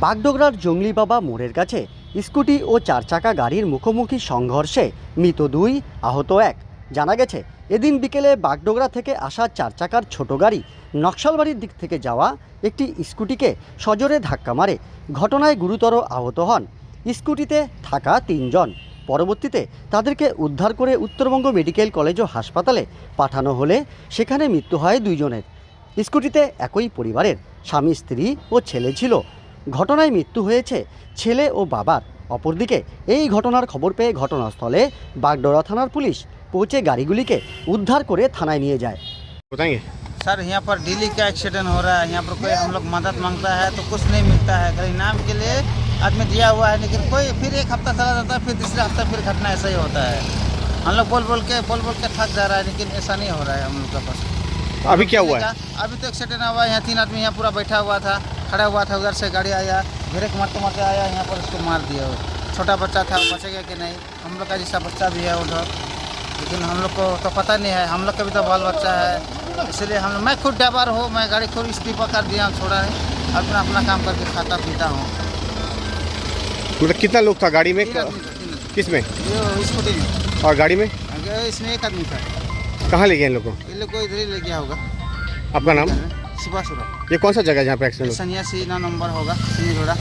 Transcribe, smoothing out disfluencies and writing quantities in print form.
বাগডোগরার জংলি বাবা মোড়ের কাছে স্কুটি ও চার চাকা গাড়ির মুখোমুখি সংঘর্ষে মৃত 2, আহত 1। জানা গেছে, এদিন বিকেলে বাগডোগরা থেকে আসা চার চাকার ছোট গাড়ি নকশালবাড়ির দিক থেকে যাওয়া একটি স্কুটিকে সজোরে ধাক্কা মারে। ঘটনায় গুরুতর আহত হন স্কুটিতে থাকা 3 জন। পরবর্তীতে তাদেরকে উদ্ধার করে উত্তরবঙ্গ মেডিকেল কলেজ ও হাসপাতালে পাঠানো হলে সেখানে মৃত্যু হয় 2 জনের। স্কুটিতে একই পরিবারের স্বামী, স্ত্রী ও ছেলে ছিল। ঘটনায় মৃত্যু হয়েছে ছেলে ও বাবার। অপরদিকে এই ঘটনার খবর পেয়ে ঘটনাস্থলে বাগডোরা থানার पुलिस पहुंचे গাড়িগুলিকে উদ্ধার করে থানায় নিয়ে যায়। बताएंगे सर, यहाँ पर डेली का एक्सीडेंट हो रहा है। यहाँ पर कोई हम लोग मदद मांगता है तो कुछ नहीं मिलता है। अगर इनाम के लिए आदमी दिया हुआ है, लेकिन कोई फिर एक हफ्ता चला जाता है, फिर तीसरा हफ्ता फिर घटना ऐसा ही होता है। हम लोग बोल बोल के थक जा रहा है, लेकिन ऐसा नहीं हो रहा है हम लोग का पास। अभी क्या हुआ है? अभी तो एक्सीडेंट हुआ है। यहाँ 3 आदमी यहाँ पूरा बैठा हुआ था, खड़ा हुआ था। उधर से गाड़ी आया, घेरे के मारते मारते आया, यहाँ पर उसको मार दिया। छोटा बच्चा था, बचेगा कि नहीं। हम लोग का जैसा बच्चा भी है उधर, लेकिन हम लोग को तो पता नहीं है। हम लोग का भी तो बाल बच्चा है, इसलिए हम लोग, मैं खुद ड्राइवर हूँ, मैं गाड़ी खुद इस्तीफा कर दिया, छोड़ा नहीं। अपना अपना काम करके खाता पीता हूँ। मतलब कितना लोग था गाड़ी में? 3 आदमी था, 3 आदमी। किस में? ये स्कूटी में, और गाड़ी में इसमें 1 आदमी था। कहाँ ले गए इन लोग को? ये लोग को इधर ही ले गया होगा। आपका नाम? सुबह सुबह ये कौन सा जगह है जहाँ पे एक्सीडेंट हुआ? सन्यासी 9 नंबर होगा, सिनी रोड़ा।